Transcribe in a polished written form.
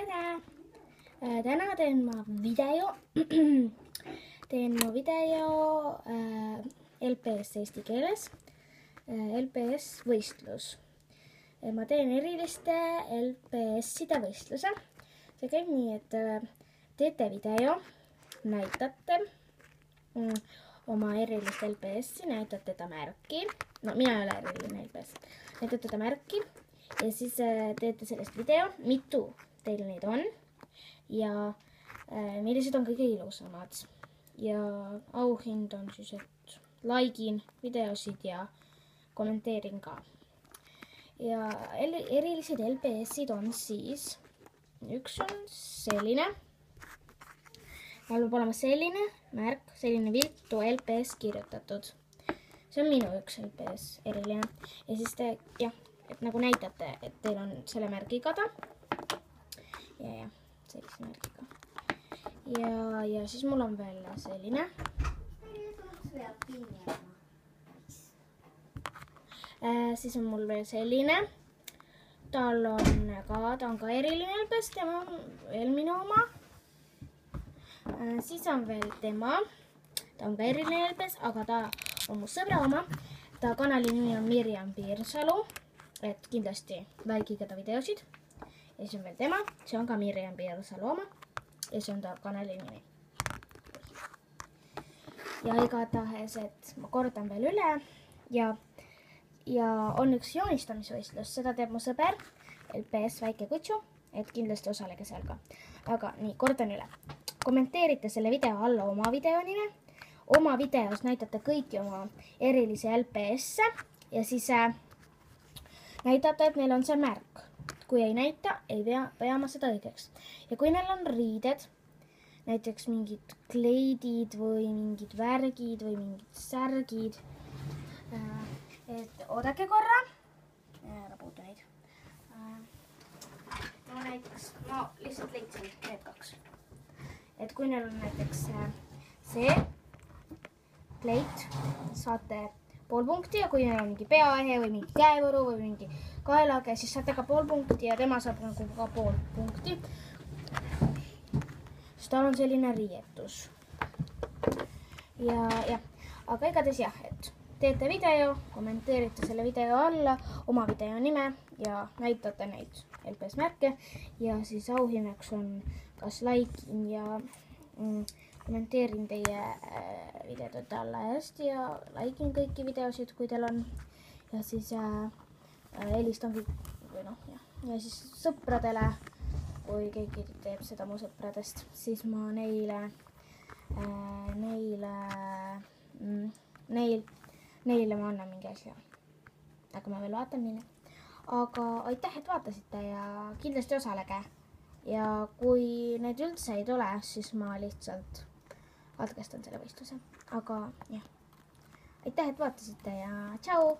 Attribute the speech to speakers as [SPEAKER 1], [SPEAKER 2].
[SPEAKER 1] tere! Täna teen ma video, LPS eesti keeles, LPS võistlus. Ma teen eriliste LPS-ide võistluse. See käib nii, et teete video, näitate oma erilist LPS-i, näitate ta märki. No mina ei ole eriline LPS. Näitate ta märki ja siis teete sellest video, mitu teil neid on ja millised on kõige ilusamad. Ja auhind on siis, et likein videosid ja kommenteerin ka. Ja erilised LPS-id on siis, üks on selline. Peab olema selline märk, selline viltu LPS kirjutatud. See on minu üks LPS eriline. Ja siis te, et nagu näitate, et teil on selle märgiga ta. Ja, sellise märgiga. Ja siis mul on veel selline. Siis on mul veel selline. Ta on ka eriline LPS, tema on veel minu oma. Siis on veel tema. Ta on ka eriline LPS, aga ta on mu sõbra oma. Ta kanali nimi on Mirjam Piirsalu. Et kindlasti likeige ta videosid. Ja siis on veel tema. See on ka Mirjam Piirsalu oma. Ja see on ta kanali nimi. Ja igatahes, et ma kordan veel üle. Ja on üks joonistamisvõistlus. Seda teeb mu sõber LPS Väike Kutsu. Et kindlasti osalege seal ka. Aga nii, kordan üle. Kommenteerite selle video alla oma video nime. Oma videos näitate kõiki oma erilisi LPS-e ja siis näitate, et neil on see märk. Kui ei näita, ei pea ma seda õigeks. Ja kui neil on riided, näiteks mingid kleidid või mingid värgid või mingid särgid, et oodake korra. Ära puutu neid. No näiteks, ma lihtsalt leidsin need kaks. Et kui neil on näiteks see kleit, saate pool punkti ja kui neil on mingi peaehe või mingi käevõru või mingi kaelage, siis saate ka pool punkti ja tema saab nagu ka pool punkti. Sest tal on selline riietus. Aga igatahes et teete video, kommenteerite selle video alla oma video nime ja näitate neid LPS märke ja siis auhinnaks on kas likein ja kommenteerin teie videote alla hästi ja likein kõiki videosid, kui teil on. Ja siis helistan ja siis sõpradele, kui keegi teeb seda mu sõpradest, siis ma neile ma annan mingi asja. Aga ma veel vaatan mille. Aga aitäh, et vaatasite ja kindlasti osalege. Ja kui need üldse ei tule, siis ma lihtsalt katkestan selle võistluse. Aga aitäh, et vaatasite ja tšau!